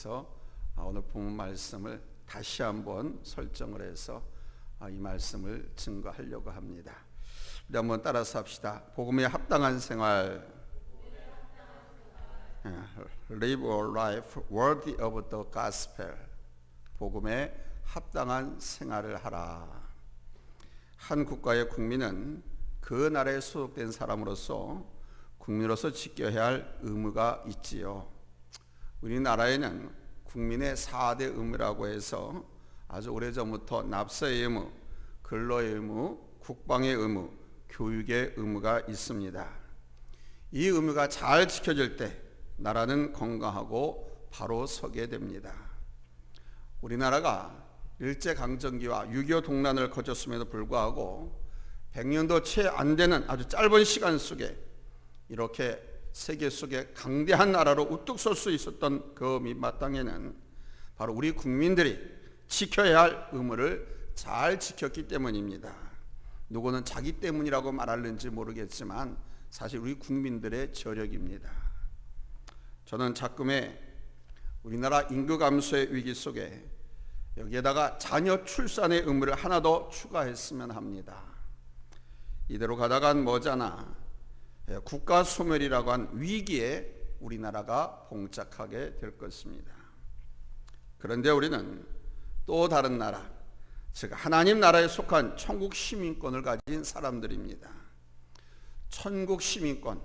그래서 오늘 본 말씀을 다시 한번 설정을 해서 이 말씀을 증거하려고 합니다. 우리 한번 따라서 합시다. 복음에 합당한 생활, Live a life worthy of the gospel. 복음에 합당한 생활을 하라. 한 국가의 국민은 그 나라에 소속된 사람으로서 국민으로서 지켜야 할 의무가 있지요. 우리나라에는 국민의 4대 의무라고 해서 아주 오래전부터 납세의 의무, 근로의 의무, 국방의 의무, 교육의 의무가 있습니다. 이 의무가 잘 지켜질 때 나라는 건강하고 바로 서게 됩니다. 우리나라가 일제강점기와 6.25 동란을 거쳤음에도 불구하고 100년도 채 안 되는 아주 짧은 시간 속에 이렇게 세계 속에 강대한 나라로 우뚝 설 수 있었던 그 밑바탕에는 바로 우리 국민들이 지켜야 할 의무를 잘 지켰기 때문입니다. 누구는 자기 때문이라고 말하는지 모르겠지만 사실 우리 국민들의 저력입니다. 저는 자금의 우리나라 인구 감소의 위기 속에 여기에다가 자녀 출산의 의무를 하나 더 추가했으면 합니다. 이대로 가다간 머지않아 국가 소멸이라고 한 위기에 우리나라가 봉착하게 될 것입니다. 그런데 우리는 또 다른 나라, 즉 하나님 나라에 속한 천국 시민권을 가진 사람들입니다. 천국 시민권,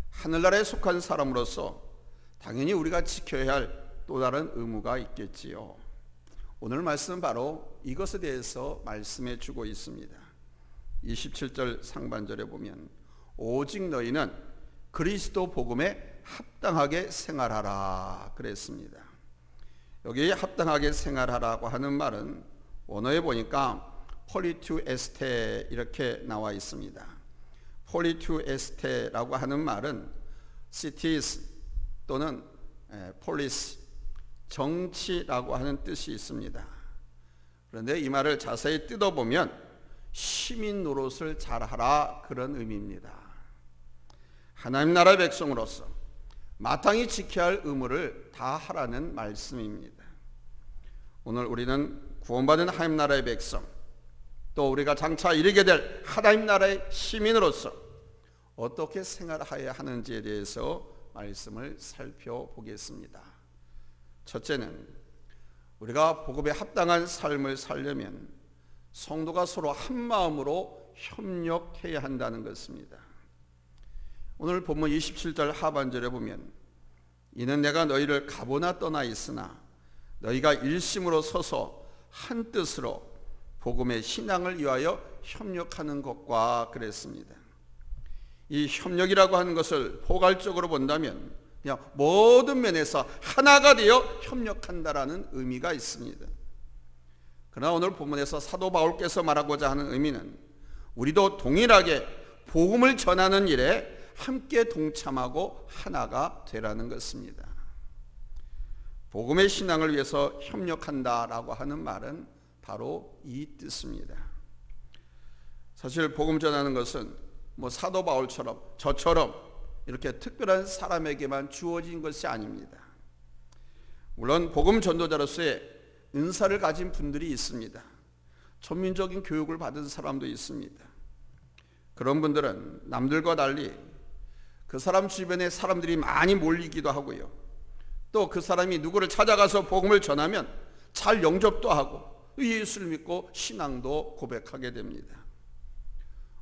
하늘나라에 속한 사람으로서 당연히 우리가 지켜야 할 또 다른 의무가 있겠지요. 오늘 말씀은 바로 이것에 대해서 말씀해 주고 있습니다. 27절 상반절에 보면 오직 너희는 그리스도 복음에 합당하게 생활하라 그랬습니다. 여기 합당하게 생활하라고 하는 말은 원어에 보니까 폴리투 에스테 이렇게 나와 있습니다. 폴리투 에스테라고 하는 말은 cities 또는 police, 정치라고 하는 뜻이 있습니다. 그런데 이 말을 자세히 뜯어보면 시민 노릇을 잘하라 그런 의미입니다. 하나님 나라의 백성으로서 마땅히 지켜야 할 의무를 다 하라는 말씀입니다. 오늘 우리는 구원받은 하나님 나라의 백성, 또 우리가 장차 이르게 될 하나님 나라의 시민으로서 어떻게 생활해야 하는지에 대해서 말씀을 살펴보겠습니다. 첫째는 우리가 복음에 합당한 삶을 살려면 성도가 서로 한 마음으로 협력해야 한다는 것입니다. 오늘 본문 27절 하반절에 보면 이는 내가 너희를 가보나 떠나 있으나 너희가 일심으로 서서 한 뜻으로 복음의 신앙을 위하여 협력하는 것과 그랬습니다. 이 협력이라고 하는 것을 포괄적으로 본다면 그냥 모든 면에서 하나가 되어 협력한다라는 의미가 있습니다. 그러나 오늘 본문에서 사도 바울께서 말하고자 하는 의미는 우리도 동일하게 복음을 전하는 일에 함께 동참하고 하나가 되라는 것입니다. 복음의 신앙을 위해서 협력한다라고 하는 말은 바로 이 뜻입니다. 사실 복음 전하는 것은 사도 바울처럼 저처럼 이렇게 특별한 사람에게만 주어진 것이 아닙니다. 물론 복음 전도자로서의 은사를 가진 분들이 있습니다. 전민적인 교육을 받은 사람도 있습니다. 그런 분들은 남들과 달리 그 사람 주변에 사람들이 많이 몰리기도 하고요. 또 그 사람이 누구를 찾아가서 복음을 전하면 잘 영접도 하고 예수를 믿고 신앙도 고백하게 됩니다.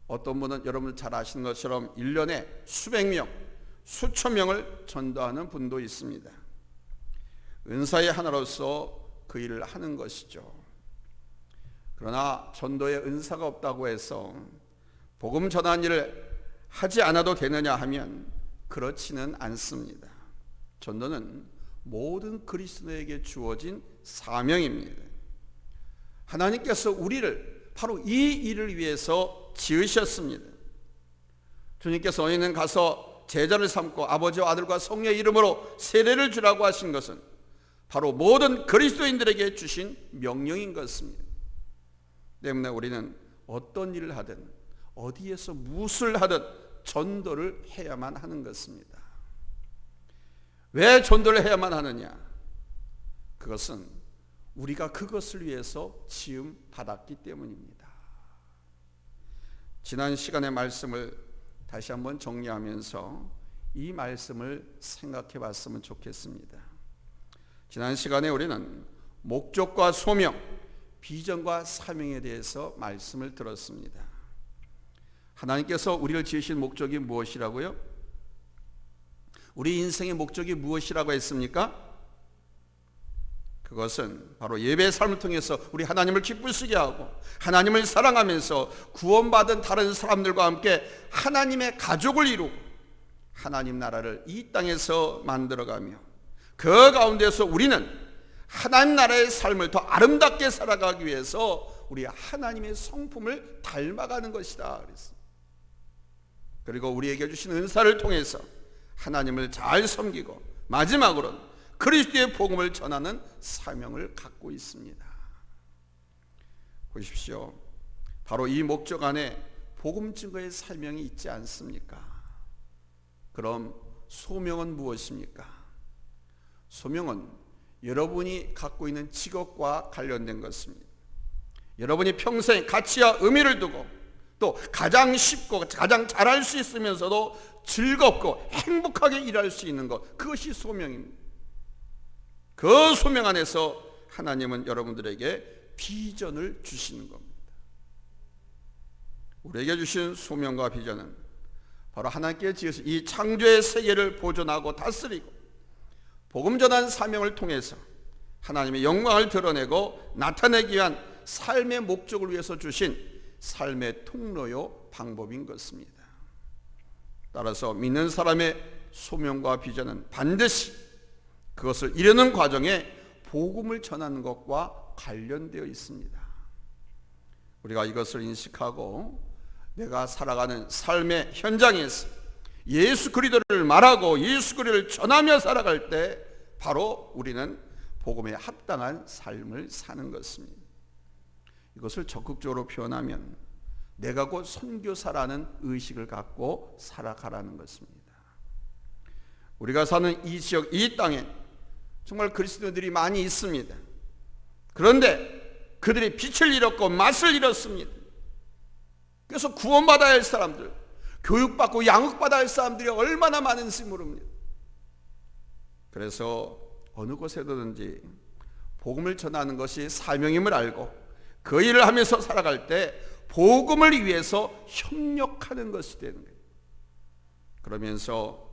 어떤 분은 여러분 잘 아시는 것처럼 1년에 수백 명, 수천 명을 전도하는 분도 있습니다. 은사의 하나로서 그 일을 하는 것이죠. 그러나 전도에 은사가 없다고 해서 복음 전하는 일을 하지 않아도 되느냐 하면 그렇지는 않습니다. 전도는 모든 그리스도에게 주어진 사명입니다. 하나님께서 우리를 바로 이 일을 위해서 지으셨습니다. 주님께서 너희는 가서 제자를 삼고 아버지와 아들과 성령의 이름으로 세례를 주라고 하신 것은 바로 모든 그리스도인들에게 주신 명령인 것입니다. 때문에 우리는 어떤 일을 하든 어디에서 무엇을 하든 전도를 해야만 하는 것입니다. 왜 전도를 해야만 하느냐? 그것은 우리가 그것을 위해서 지음 받았기 때문입니다. 지난 시간의 말씀을 다시 한번 정리하면서 이 말씀을 생각해 봤으면 좋겠습니다. 지난 시간에 우리는 목적과 소명, 비전과 사명에 대해서 말씀을 들었습니다. 하나님께서 우리를 지으신 목적이 무엇이라고요? 우리 인생의 목적이 무엇이라고 했습니까? 그것은 바로 예배의 삶을 통해서 우리 하나님을 기쁘시게 하고 하나님을 사랑하면서 구원받은 다른 사람들과 함께 하나님의 가족을 이루고 하나님 나라를 이 땅에서 만들어가며 그 가운데서 우리는 하나님 나라의 삶을 더 아름답게 살아가기 위해서 우리 하나님의 성품을 닮아가는 것이다 그랬습니다. 그리고 우리에게 주신 은사를 통해서 하나님을 잘 섬기고 마지막으로는 그리스도의 복음을 전하는 사명을 갖고 있습니다. 보십시오. 바로 이 목적 안에 복음 증거의 사명이 있지 않습니까? 그럼 소명은 무엇입니까? 소명은 여러분이 갖고 있는 직업과 관련된 것입니다. 여러분이 평생 가치와 의미를 두고 또 가장 쉽고 가장 잘할 수 있으면서도 즐겁고 행복하게 일할 수 있는 것, 그것이 소명입니다. 그 소명 안에서 하나님은 여러분들에게 비전을 주시는 겁니다. 우리에게 주신 소명과 비전은 바로 하나님께 지으신 이 창조의 세계를 보존하고 다스리고 복음 전한 사명을 통해서 하나님의 영광을 드러내고 나타내기 위한 삶의 목적을 위해서 주신 삶의 통로요 방법인 것입니다. 따라서 믿는 사람의 소명과 비전은 반드시 그것을 이루는 과정에 복음을 전하는 것과 관련되어 있습니다. 우리가 이것을 인식하고 내가 살아가는 삶의 현장에서 예수 그리스도를 말하고 예수 그리스도를 전하며 살아갈 때 바로 우리는 복음에 합당한 삶을 사는 것입니다. 이것을 적극적으로 표현하면 내가 곧 선교사라는 의식을 갖고 살아가라는 것입니다. 우리가 사는 이 지역, 이 땅에 정말 그리스도인들이 많이 있습니다. 그런데 그들이 빛을 잃었고 맛을 잃었습니다. 그래서 구원받아야 할 사람들, 교육받고 양육받아야 할 사람들이 얼마나 많은지 모릅니다. 그래서 어느 곳에든지 복음을 전하는 것이 사명임을 알고 그 일을 하면서 살아갈 때 복음을 위해서 협력하는 것이 되는 거예요. 그러면서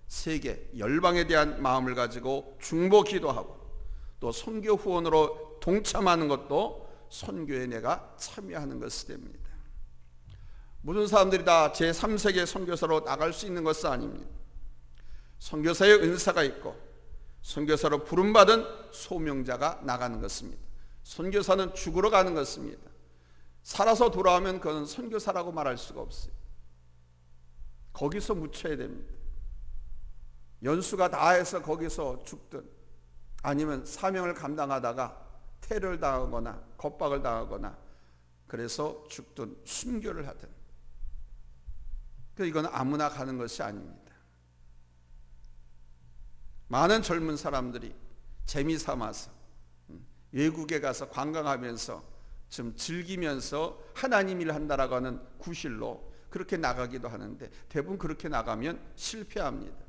세계 열방에 대한 마음을 가지고 중보 기도하고 또 선교 후원으로 동참하는 것도 선교에 내가 참여하는 것이 됩니다. 모든 사람들이 다 제3세계 선교사로 나갈 수 있는 것은 아닙니다. 선교사의 은사가 있고 선교사로 부름받은 소명자가 나가는 것입니다. 선교사는 죽으러 가는 것입니다. 살아서 돌아오면 그건 선교사라고 말할 수가 없어요. 거기서 묻혀야 됩니다. 연수가 다해서 거기서 죽든 아니면 사명을 감당하다가 테러를 당하거나 겁박을 당하거나 그래서 죽든 순교를 하든 이건 아무나 가는 것이 아닙니다. 많은 젊은 사람들이 재미삼아서 외국에 가서 관광하면서 좀 즐기면서 하나님 일 한다라고 하는 구실로 그렇게 나가기도 하는데 대부분 그렇게 나가면 실패합니다.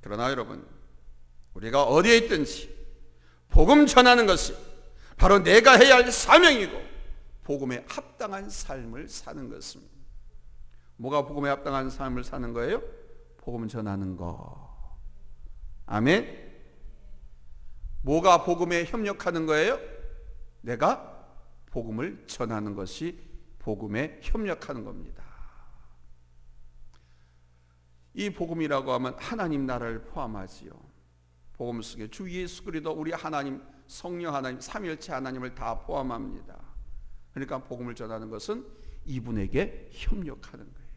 그러나 여러분, 우리가 어디에 있든지 복음 전하는 것이 바로 내가 해야 할 사명이고 복음에 합당한 삶을 사는 것입니다. 뭐가 복음에 합당한 삶을 사는 거예요? 복음 전하는 거. 아멘. 뭐가 복음에 협력하는 거예요? 내가 복음을 전하는 것이 복음에 협력하는 겁니다. 이 복음이라고 하면 하나님 나라를 포함하지요. 복음 속에 주 예수 그리스도 우리 하나님, 성령 하나님, 삼위일체 하나님을 다 포함합니다. 그러니까 복음을 전하는 것은 이분에게 협력하는 거예요.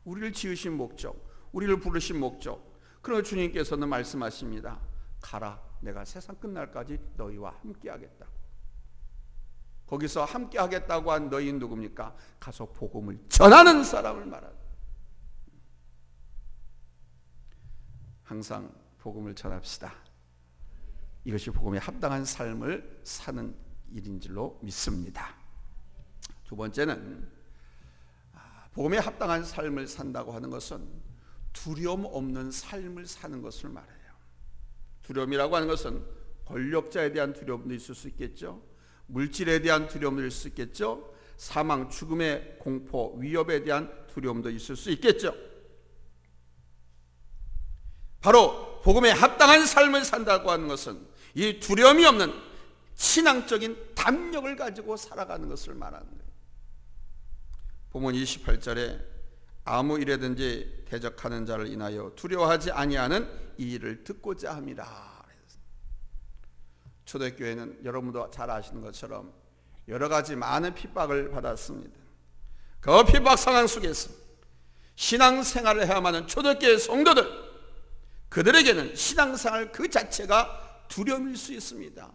우리를 지으신 목적, 우리를 부르신 목적. 그러나 주님께서는 말씀하십니다. 가라, 내가 세상 끝날까지 너희와 함께 하겠다고. 거기서 함께 하겠다고 한 너희는 누굽니까? 가서 복음을 전하는 사람을 말하는. 항상 복음을 전합시다. 이것이 복음에 합당한 삶을 사는 일인 줄로 믿습니다. 두 번째는 복음에 합당한 삶을 산다고 하는 것은 두려움 없는 삶을 사는 것을 말해요. 두려움이라고 하는 것은 권력자에 대한 두려움도 있을 수 있겠죠. 물질에 대한 두려움도 있을 수 있겠죠. 사망, 죽음의 공포, 위협에 대한 두려움도 있을 수 있겠죠. 바로 복음에 합당한 삶을 산다고 하는 것은 이 두려움이 없는 신앙적인 담력을 가지고 살아가는 것을 말하는 거예요. 본문 28절에 아무 일에든지 대적하는 자를 인하여 두려워하지 아니하는 이 일을 듣고자 함이라. 초대교회는 여러분도 잘 아시는 것처럼 여러 가지 많은 핍박을 받았습니다. 그 핍박 상황 속에서 신앙생활을 해야만 하는 초대교회 성도들, 그들에게는 신앙생활 그 자체가 두려움일 수 있습니다.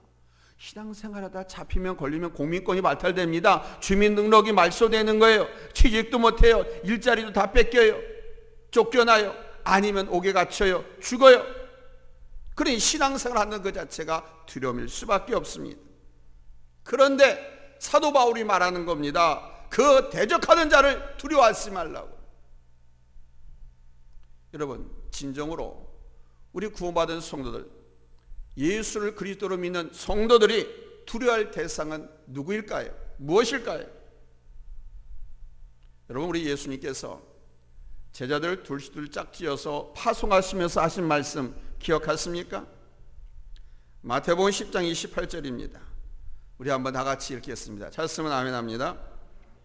신앙생활하다 잡히면 걸리면 공민권이 말탈됩니다. 주민등록이 말소되는 거예요. 취직도 못해요. 일자리도 다 뺏겨요. 쫓겨나요. 아니면 옥에 갇혀요. 죽어요. 그러니 신앙생활하는 그 자체가 두려움일 수밖에 없습니다. 그런데 사도 바울이 말하는 겁니다. 그 대적하는 자를 두려워하지 말라고. 여러분, 진정으로 우리 구원받은 성도들, 예수를 그리스도로 믿는 성도들이 두려워할 대상은 누구일까요? 무엇일까요? 여러분, 우리 예수님께서 제자들 둘씩 짝지어서 파송하시면서 하신 말씀 기억하십니까? 마태복음 10장 28절입니다. 우리 한번 다 같이 읽겠습니다. 찾았으면 아멘 합니다.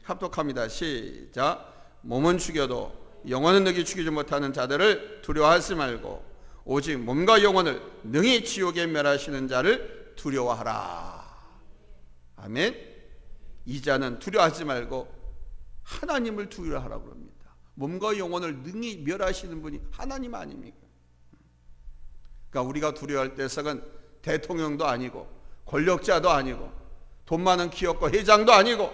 합독합니다. 시작. 몸은 죽여도 영혼은 능히 죽이지 못하는 자들을 두려워하지 말고 오직 몸과 영혼을 능히 지옥에 멸하시는 자를 두려워하라. 아멘. 이 자는 두려워하지 말고 하나님을 두려워하라고 합니다. 몸과 영혼을 능히 멸하시는 분이 하나님 아닙니까? 그러니까 우리가 두려워할 대상은 대통령도 아니고 권력자도 아니고 돈 많은 기업가 회장도 아니고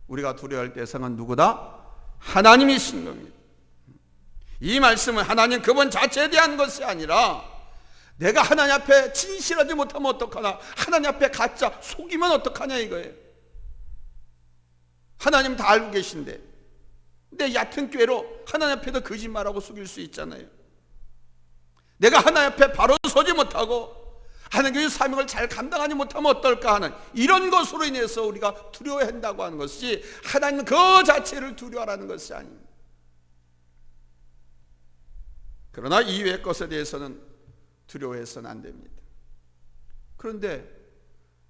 우리가 두려워할 대상은 누구다? 하나님이신 겁니다. 이 말씀은 하나님 그분 자체에 대한 것이 아니라 내가 하나님 앞에 진실하지 못하면 어떡하나, 하나님 앞에 가짜 속이면 어떡하냐 이거예요. 하나님 다 알고 계신데 내 얕은 꾀로 하나님 앞에도 거짓말하고 속일 수 있잖아요. 내가 하나님 앞에 바로 서지 못하고 하나님의 사명을 잘 감당하지 못하면 어떨까 하는 이런 것으로 인해서 우리가 두려워한다고 하는 것이 하나님 그 자체를 두려워하라는 것이 아닙니다. 그러나 이외의 것에 대해서는 두려워해서는 안 됩니다. 그런데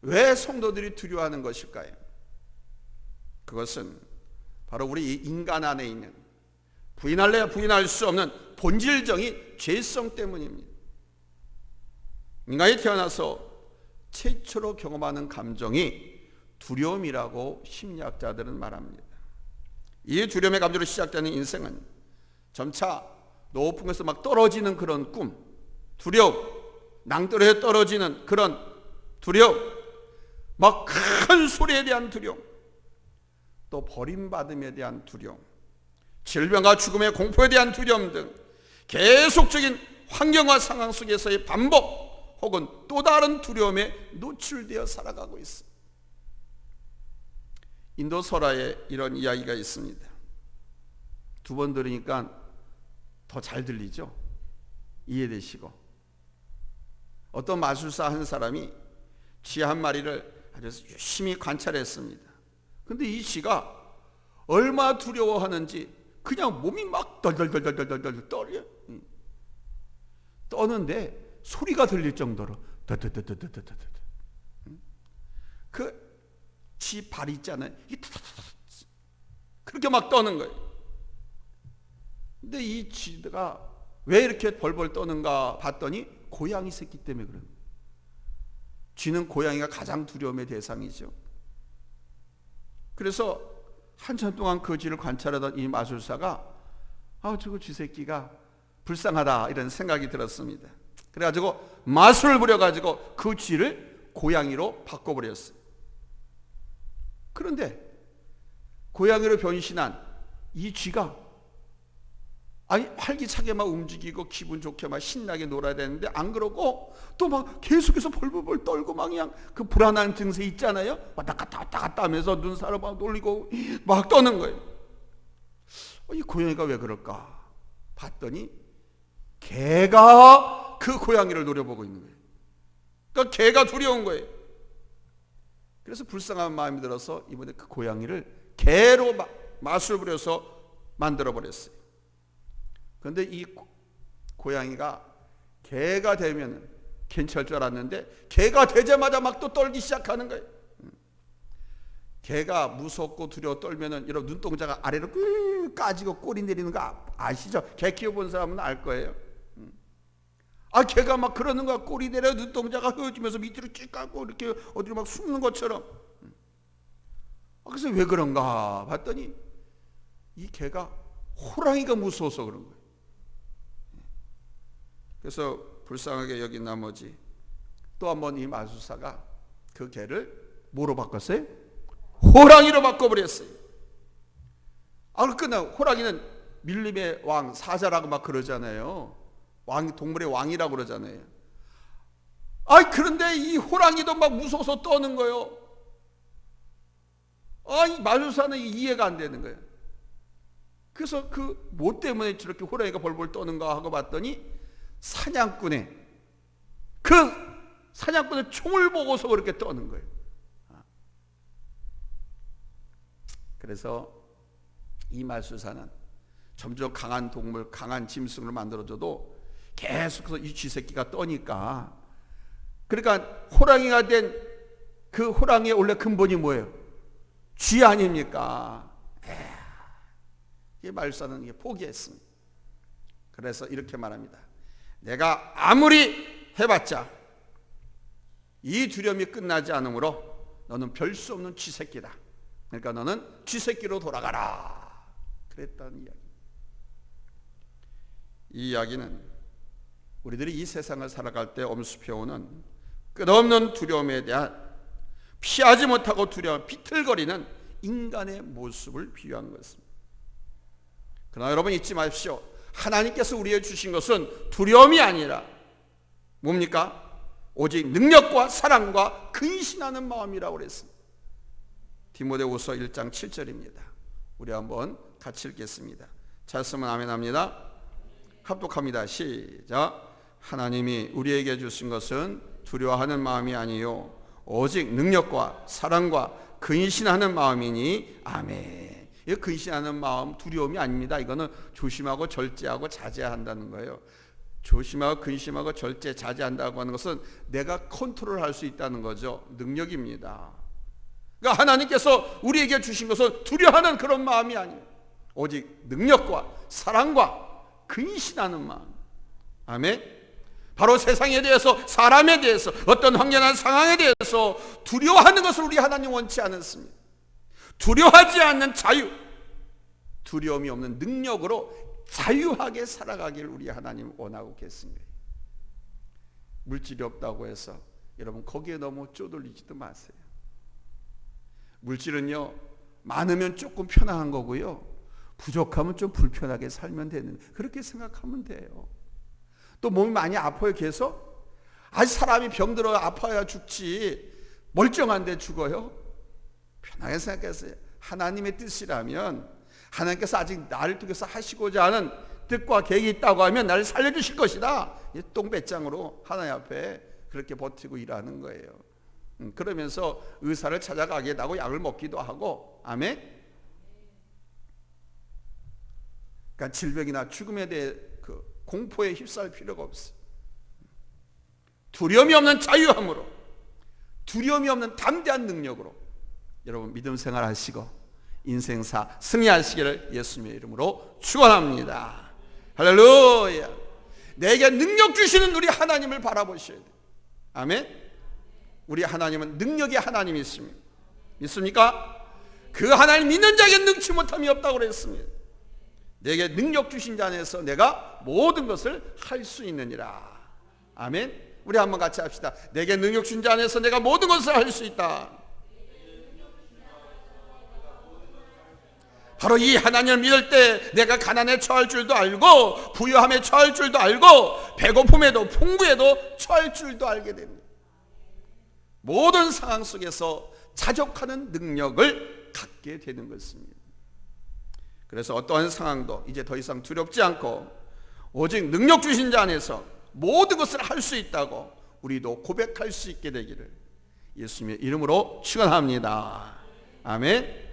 왜 성도들이 두려워하는 것일까요? 그것은 바로 우리 인간 안에 있는 부인할래야 부인할 수 없는 본질적인 죄성 때문입니다. 인간이 태어나서 최초로 경험하는 감정이 두려움이라고 심리학자들은 말합니다. 이 두려움의 감정으로 시작되는 인생은 점차 높은 곳에서 막 떨어지는 그런 꿈, 두려움, 낭떠러지에 떨어지는 그런 두려움, 막 큰 소리에 대한 두려움, 또 버림받음에 대한 두려움, 질병과 죽음의 공포에 대한 두려움 등 계속적인 환경과 상황 속에서의 반복 혹은 또 다른 두려움에 노출되어 살아가고 있습니다. 인도 설화에 이런 이야기가 있습니다. 두 번 들으니까 더 잘 들리죠? 이해되시고. 어떤 마술사 한 사람이 쥐 한 마리를 아주 열심히 관찰했습니다. 근데 이 쥐가 얼마나 두려워하는지 그냥 몸이 막 덜덜덜덜덜덜 떨어요. 떠는데 소리가 들릴 정도로 그 쥐 발 있잖아요. 그렇게 막 떠는 거예요. 근데 이 쥐가 왜 이렇게 벌벌 떠는가 봤더니 고양이 새끼 때문에 그래요. 쥐는 고양이가 가장 두려움의 대상이죠. 그래서 한참 동안 그 쥐를 관찰하던 이 마술사가 저거 쥐 새끼가 불쌍하다 이런 생각이 들었습니다. 그래가지고 마술을 부려가지고 그 쥐를 고양이로 바꿔버렸어요. 그런데 고양이로 변신한 이 쥐가 아니 활기차게 막 움직이고 기분 좋게 막 신나게 놀아야 되는데 안 그러고 또 막 계속해서 벌벌벌 떨고 막 그냥 그 불안한 증세 있잖아요. 왔다 갔다 하면서 눈사람 막 놀리고 막 떠는 거예요. 이 고양이가 왜 그럴까 봤더니 개가 그 고양이를 노려보고 있는 거예요. 그러니까 개가 두려운 거예요. 그래서 불쌍한 마음이 들어서 이번에 그 고양이를 개로 마술 부려서 만들어 버렸어요. 그런데 이 고양이가 개가 되면 괜찮을 줄 알았는데 개가 되자마자 막 또 떨기 시작하는 거예요. 개가 무섭고 두려워 떨면은 이런 눈동자가 아래로 꾹 까지고 꼬리 내리는 거 아시죠? 개 키워본 사람은 알 거예요. 개가 막 그러는 거야. 꼬리 내려 눈동자가 흐어지면서 밑으로 쭉 까고 이렇게 어디로 막 숨는 것처럼. 그래서 왜 그런가 봤더니 이 개가 호랑이가 무서워서 그런 거예요. 그래서 불쌍하게 여긴 나머지 또 한 번 이 마술사가 그 개를 뭐로 바꿨어요? 호랑이로 바꿔버렸어요. 그러니까 호랑이는 밀림의 왕, 사자라고 막 그러잖아요. 동물의 왕이라고 그러잖아요. 그런데 이 호랑이도 막 무서워서 떠는 거예요. 이 마술사는 이해가 안 되는 거예요. 그래서 그 뭐 때문에 저렇게 호랑이가 벌벌 떠는가 하고 봤더니 사냥꾼의 총을 보고서 그렇게 떠는 거예요. 그래서 이 마술사는 점점 강한 동물, 강한 짐승을 만들어줘도 계속해서 이 쥐새끼가 떠니까, 그러니까 호랑이가 된 그 호랑이의 원래 근본이 뭐예요? 쥐 아닙니까? 이 마술사는 포기했습니다. 그래서 이렇게 말합니다. 내가 아무리 해봤자 이 두려움이 끝나지 않으므로 너는 별 수 없는 쥐새끼다. 그러니까 너는 쥐새끼로 돌아가라. 그랬다는 이야기. 이 이야기는 우리들이 이 세상을 살아갈 때 엄습해오는 끝없는 두려움에 대한 피하지 못하고 두려워 비틀거리는 인간의 모습을 비유한 것입니다. 그러나 여러분 잊지 마십시오. 하나님께서 우리에게 주신 것은 두려움이 아니라 뭡니까? 오직 능력과 사랑과 근신하는 마음이라고 그랬습니다. 디모데후서 1장 7절입니다. 우리 한번 같이 읽겠습니다. 잘 쓰면 아멘 합니다. 합독합니다. 시작. 하나님이 우리에게 주신 것은 두려워하는 마음이 아니요 오직 능력과 사랑과 근신하는 마음이니 아멘. 이 근신하는 마음 두려움이 아닙니다. 이거는 조심하고 절제하고 자제한다는 거예요. 조심하고 근심하고 절제 자제한다고 하는 것은 내가 컨트롤할 수 있다는 거죠. 능력입니다. 그러니까 하나님께서 우리에게 주신 것은 두려워하는 그런 마음이 아니에요. 오직 능력과 사랑과 근신하는 마음. 아멘. 바로 세상에 대해서, 사람에 대해서, 어떤 황량한 상황에 대해서 두려워하는 것을 우리 하나님 원치 않습니다. 두려워하지 않는 자유, 두려움이 없는 능력으로 자유하게 살아가길 우리 하나님 원하고 계십니다. 물질이 없다고 해서 여러분 거기에 너무 쪼들리지도 마세요. 물질은요, 많으면 조금 편안한 거고요, 부족하면 좀 불편하게 살면 되는, 그렇게 생각하면 돼요. 또 몸이 많이 아파요. 계속 사람이 병들어 아파야 죽지 멀쩡한데 죽어요? 편하게 생각했어요. 하나님의 뜻이라면, 하나님께서 아직 나를 통해서 하시고자 하는 뜻과 계획이 있다고 하면 나를 살려주실 것이다. 똥배짱으로 하나님 앞에 그렇게 버티고 일하는 거예요. 그러면서 의사를 찾아가기도 하고 약을 먹기도 하고. 아멘. 그러니까 질병이나 죽음에 대해 그 공포에 휩싸일 필요가 없어요. 두려움이 없는 자유함으로, 두려움이 없는 담대한 능력으로 여러분 믿음 생활 하시고 인생사 승리하시기를 예수님의 이름으로 축원합니다. 할렐루야. 내게 능력 주시는 우리 하나님을 바라보셔야 돼요. 아멘. 우리 하나님은 능력의 하나님이십니다. 믿습니까? 그 하나님 믿는 자에게 능치 못함이 없다고 그랬습니다. 내게 능력 주신 자 안에서 내가 모든 것을 할 수 있느니라. 아멘. 우리 한번 같이 합시다. 내게 능력 주신 자 안에서 내가 모든 것을 할 수 있다. 바로 이 하나님을 믿을 때 내가 가난에 처할 줄도 알고 부유함에 처할 줄도 알고 배고픔에도 풍부에도 처할 줄도 알게 됩니다. 모든 상황 속에서 자족하는 능력을 갖게 되는 것입니다. 그래서 어떠한 상황도 이제 더 이상 두렵지 않고 오직 능력 주신 자 안에서 모든 것을 할 수 있다고 우리도 고백할 수 있게 되기를 예수님의 이름으로 축원합니다. 아멘.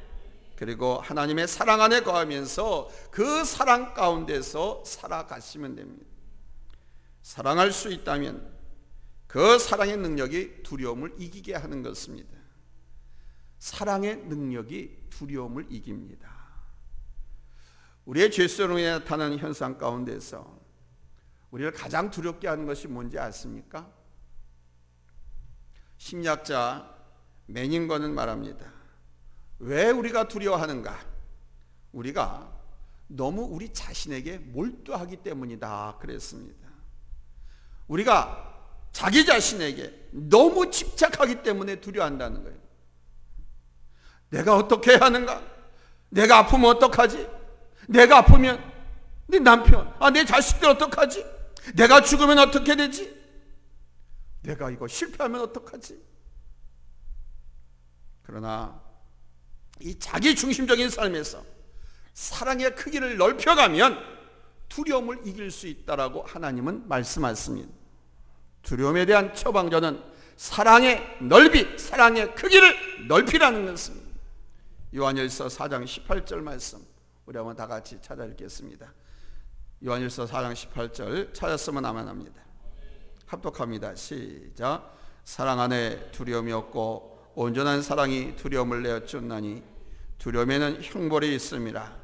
그리고 하나님의 사랑 안에 거하면서 그 사랑 가운데서 살아가시면 됩니다. 사랑할 수 있다면 그 사랑의 능력이 두려움을 이기게 하는 것입니다. 사랑의 능력이 두려움을 이깁니다. 우리의 죄성으로 나타나는 현상 가운데서 우리를 가장 두렵게 하는 것이 뭔지 아십니까? 심리학자 매닝건은 말합니다. 왜 우리가 두려워하는가? 우리가 너무 우리 자신에게 몰두하기 때문이다 그랬습니다. 우리가 자기 자신에게 너무 집착하기 때문에 두려워한다는 거예요. 내가 어떻게 해야 하는가? 내가 아프면 어떡하지? 내가 아프면 내 남편, 내 자식들 어떡하지? 내가 죽으면 어떻게 되지? 내가 이거 실패하면 어떡하지? 그러나 이 자기 중심적인 삶에서 사랑의 크기를 넓혀가면 두려움을 이길 수 있다라고 하나님은 말씀하십니다. 두려움에 대한 처방전은 사랑의 넓이, 사랑의 크기를 넓히라는 것입니다. 요한일서 4장 18절 말씀 우리 한번 다 같이 찾아 읽겠습니다. 요한일서 4장 18절 찾았으면 아멘합니다. 합독합니다. 시작. 사랑 안에 두려움이 없고 온전한 사랑이 두려움을 내어 쫓나니 두려움에는 형벌이 있음이라.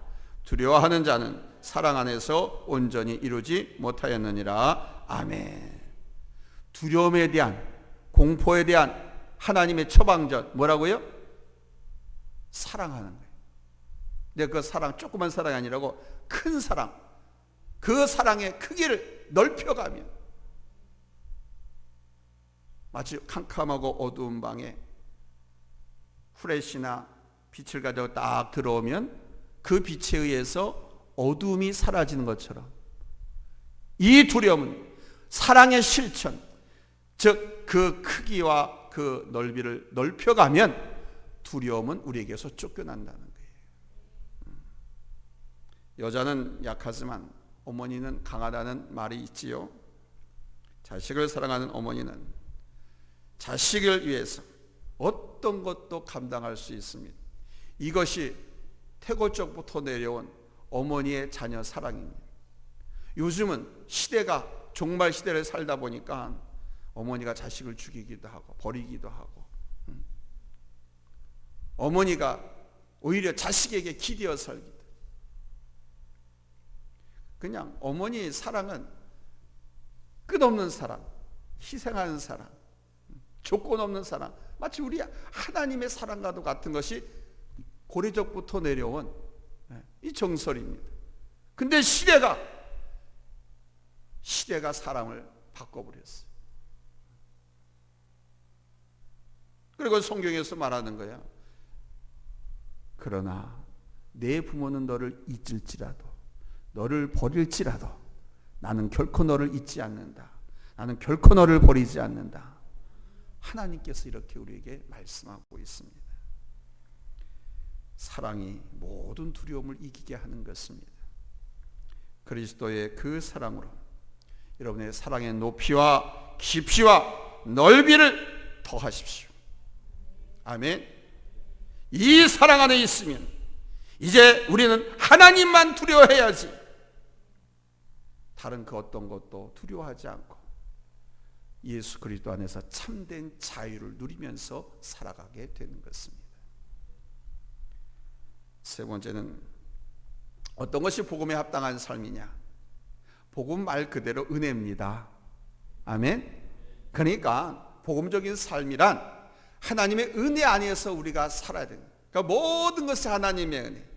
두려워하는 자는 사랑 안에서 온전히 이루지 못하였느니라. 아멘. 두려움에 대한, 공포에 대한 하나님의 처방전 뭐라고요? 사랑하는 거예요. 근데 그 사랑 조그만 사랑이 아니라고 큰 사랑, 그 사랑의 크기를 넓혀가면 마치 캄캄하고 어두운 방에 후레쉬나 빛을 가지고 딱 들어오면 그 빛에 의해서 어두움이 사라지는 것처럼 이 두려움은 사랑의 실천, 즉 그 크기와 그 넓이를 넓혀가면 두려움은 우리에게서 쫓겨난다는 거예요. 여자는 약하지만 어머니는 강하다는 말이 있지요. 자식을 사랑하는 어머니는 자식을 위해서 어떤 것도 감당할 수 있습니다. 이것이 태고적부터 내려온 어머니의 자녀 사랑입니다. 요즘은 시대가 종말 시대를 살다 보니까 어머니가 자식을 죽이기도 하고 버리기도 하고 어머니가 오히려 자식에게 기대어 살기도. 그냥 어머니의 사랑은 끝없는 사랑, 희생하는 사랑, 조건 없는 사랑, 마치 우리 하나님의 사랑과도 같은 것이 고려적부터 내려온 이 정설입니다. 근데 시대가 사랑을 바꿔버렸어요. 그리고 성경에서 말하는 거야. 그러나 내 부모는 너를 잊을지라도, 너를 버릴지라도 나는 결코 너를 잊지 않는다. 나는 결코 너를 버리지 않는다. 하나님께서 이렇게 우리에게 말씀하고 있습니다. 사랑이 모든 두려움을 이기게 하는 것입니다. 그리스도의 그 사랑으로 여러분의 사랑의 높이와 깊이와 넓이를 더하십시오. 아멘. 이 사랑 안에 있으면 이제 우리는 하나님만 두려워해야지 다른 그 어떤 것도 두려워하지 않고 예수 그리스도 안에서 참된 자유를 누리면서 살아가게 되는 것입니다. 세 번째는 어떤 것이 복음에 합당한 삶이냐? 복음 말 그대로 은혜입니다. 아멘. 그러니까 복음적인 삶이란 하나님의 은혜 안에서 우리가 살아야 됩니다. 그러니까 모든 것이 하나님의 은혜,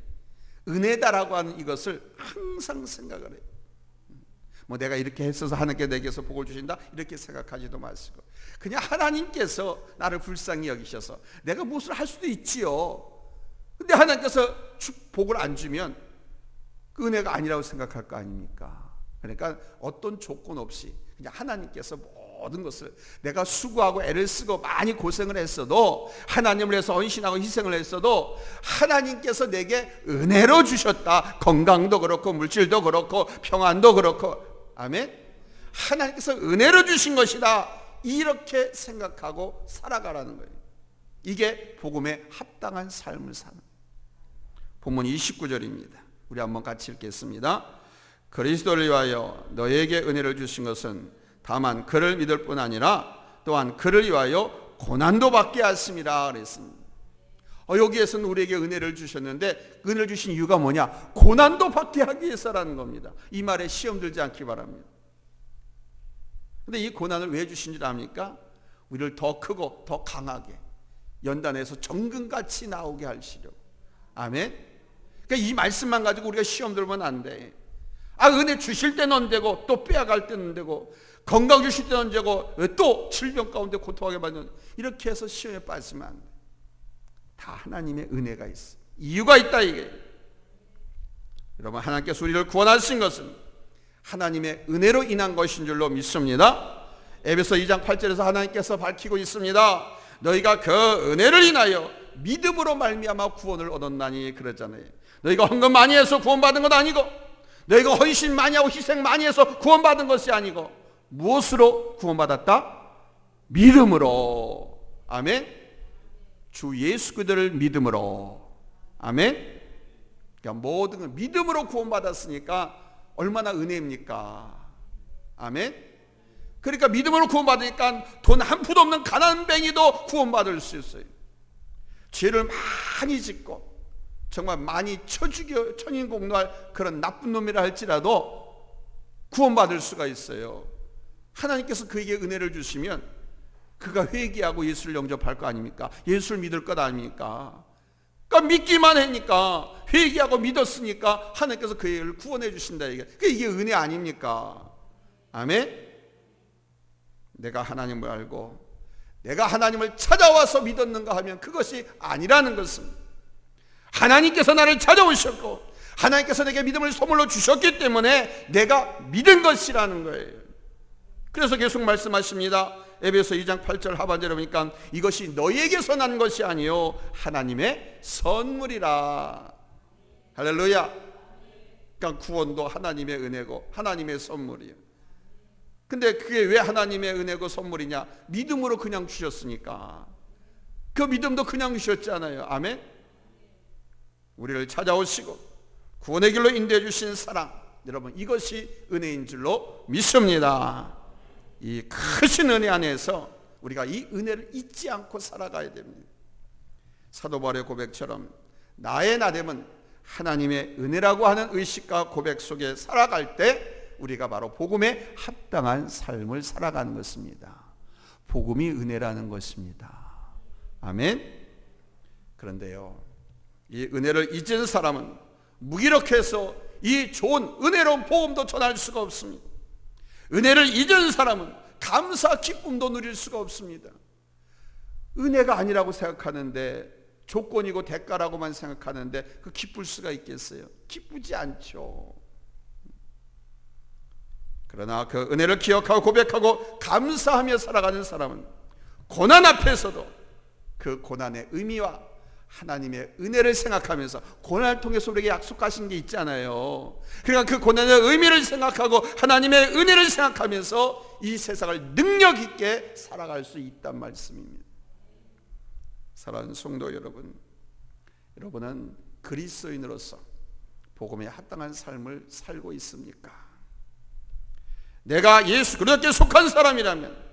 은혜다라고 하는 이것을 항상 생각을 해요. 뭐 내가 이렇게 했어서 하나님께 내게서 복을 주신다 이렇게 생각하지도 마시고 그냥 하나님께서 나를 불쌍히 여기셔서 내가 무엇을 할 수도 있지요. 근데 하나님께서 복을 안 주면 그 은혜가 아니라고 생각할 거 아닙니까? 그러니까 어떤 조건 없이 그냥 하나님께서 모든 것을, 내가 수고하고 애를 쓰고 많이 고생을 했어도, 하나님을 위해서 헌신하고 희생을 했어도 하나님께서 내게 은혜로 주셨다. 건강도 그렇고 물질도 그렇고 평안도 그렇고, 아멘. 하나님께서 은혜로 주신 것이다, 이렇게 생각하고 살아가라는 거예요. 이게 복음에 합당한 삶을 사는. 본문 29절입니다. 우리 한번 같이 읽겠습니다. 그리스도를 위하여 너에게 은혜를 주신 것은 다만 그를 믿을 뿐 아니라 또한 그를 위하여 고난도 받게 하심이라 그랬습니다. 여기에서는 우리에게 은혜를 주셨는데, 은혜를 주신 이유가 뭐냐? 고난도 받게 하기 위해서라는 겁니다. 이 말에 시험 들지 않기 바랍니다. 근데 이 고난을 왜 주신 줄 압니까? 우리를 더 크고 더 강하게 연단해서 정금같이 나오게 하시려고. 아멘. 그러니까 이 말씀만 가지고 우리가 시험 들면 안 돼. 은혜 주실 때는 언제고 또 빼앗갈 때는 언제고, 건강 주실 때는 언제고 또 질병 가운데 고통하게 받는, 이렇게 해서 시험에 빠지면 안 돼. 다 하나님의 은혜가 있어. 이유가 있다 이게. 여러분, 하나님께서 우리를 구원하신 것은 하나님의 은혜로 인한 것인 줄로 믿습니다. 에베소 2장 8절에서 하나님께서 밝히고 있습니다. 너희가 그 은혜를 인하여 믿음으로 말미암아 구원을 얻었나니 그러잖아요. 너희가 헌금 많이 해서 구원받은 건 아니고, 너희가 헌신 많이 하고 희생 많이 해서 구원받은 것이 아니고, 무엇으로 구원받았다? 믿음으로. 아멘. 주 예수 그리스도를 믿음으로. 아멘. 그러니까 모든 걸 믿음으로 구원받았으니까 얼마나 은혜입니까? 아멘. 그러니까 믿음으로 구원받으니까 돈 한 푼도 없는 가난뱅이도 구원받을 수 있어요. 죄를 많이 짓고 정말 많이 쳐죽여 천인공노할 그런 나쁜 놈이라 할지라도 구원받을 수가 있어요. 하나님께서 그에게 은혜를 주시면 그가 회개하고 예수를 영접할 거 아닙니까? 예수를 믿을 것 아닙니까? 그러니까 믿기만 하니까, 회개하고 믿었으니까 하나님께서 그를 구원해 주신다. 이게 은혜 아닙니까? 아멘. 내가 하나님을 알고 내가 하나님을 찾아와서 믿었는가 하면 그것이 아니라는 것은, 하나님께서 나를 찾아오셨고 하나님께서 내게 믿음을 선물로 주셨기 때문에 내가 믿은 것이라는 거예요. 그래서 계속 말씀하십니다. 에베소 2장 8절 하반절에 보니까 이것이 너희에게서 난 것이 아니요 하나님의 선물이라. 할렐루야. 그러니까 구원도 하나님의 은혜고 하나님의 선물이에요. 근데 그게 왜 하나님의 은혜고 선물이냐? 믿음으로 그냥 주셨으니까. 그 믿음도 그냥 주셨잖아요. 아멘. 우리를 찾아오시고 구원의 길로 인도해 주신 사랑, 여러분, 이것이 은혜인 줄로 믿습니다. 이 크신 은혜 안에서 우리가 이 은혜를 잊지 않고 살아가야 됩니다. 사도 바울의 고백처럼 나의 나됨은 하나님의 은혜라고 하는 의식과 고백 속에 살아갈 때 우리가 바로 복음에 합당한 삶을 살아가는 것입니다. 복음이 은혜라는 것입니다. 아멘. 그런데요, 이 은혜를 잊은 사람은 무기력해서 이 좋은 은혜로운 복음도 전할 수가 없습니다. 은혜를 잊은 사람은 감사 기쁨도 누릴 수가 없습니다. 은혜가 아니라고 생각하는데, 조건이고 대가라고만 생각하는데 그 기쁠 수가 있겠어요? 기쁘지 않죠. 그러나 그 은혜를 기억하고 고백하고 감사하며 살아가는 사람은 고난 앞에서도 그 고난의 의미와 하나님의 은혜를 생각하면서, 고난을 통해서 우리에게 약속하신 게 있잖아요. 그러니까 그 고난의 의미를 생각하고 하나님의 은혜를 생각하면서 이 세상을 능력 있게 살아갈 수 있단 말씀입니다. 사랑하는 성도 여러분, 여러분은 그리스도인으로서 복음에 합당한 삶을 살고 있습니까? 내가 예수 그리스도께 속한 사람이라면,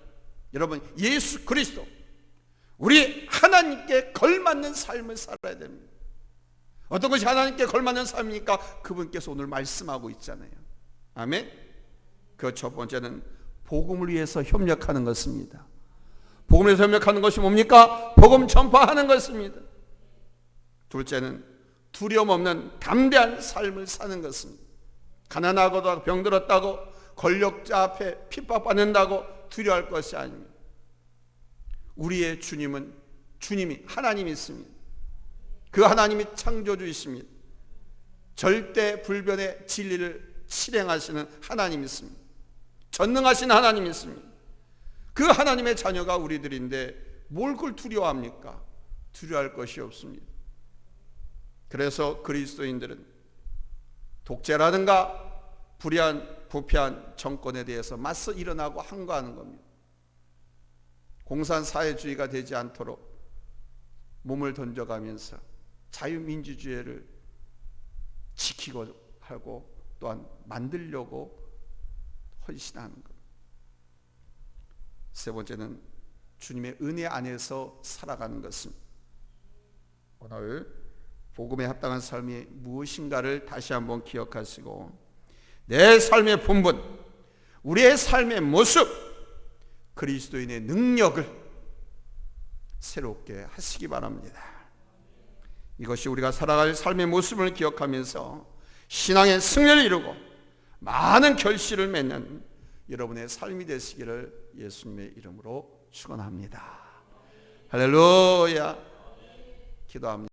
여러분, 예수 그리스도, 우리 하나님께 걸맞는 삶을 살아야 됩니다. 어떤 것이 하나님께 걸맞는 삶입니까? 그분께서 오늘 말씀하고 있잖아요. 아멘. 그 첫 번째는 복음을 위해서 협력하는 것입니다. 복음을 위해서 협력하는 것이 뭡니까? 복음 전파하는 것입니다. 둘째는 두려움 없는 담대한 삶을 사는 것입니다. 가난하고도 병들었다고 권력자 앞에 핍박받는다고 두려워할 것이 아닙니다. 우리의 주님은, 주님이 하나님이 있습니다. 그 하나님이 창조주이십니다. 절대 불변의 진리를 실행하시는 하나님이 있습니다. 전능하신 하나님이 있습니다. 그 하나님의 자녀가 우리들인데 뭘 그걸 두려워합니까? 두려워할 것이 없습니다. 그래서 그리스도인들은 독재라든가 불의한 부패한 정권에 대해서 맞서 일어나고 항거하는 겁니다. 공산사회주의가 되지 않도록 몸을 던져가면서 자유민주주의를 지키고 하고 또한 만들려고 헌신하는 것. 세 번째는 주님의 은혜 안에서 살아가는 것입니다. 오늘 복음에 합당한 삶이 무엇인가를 다시 한번 기억하시고 내 삶의 본분, 우리의 삶의 모습, 그리스도인의 능력을 새롭게 하시기 바랍니다. 이것이 우리가 살아갈 삶의 모습을 기억하면서 신앙의 승리를 이루고 많은 결실을 맺는 여러분의 삶이 되시기를 예수님의 이름으로 축원합니다. 할렐루야. 기도합니다.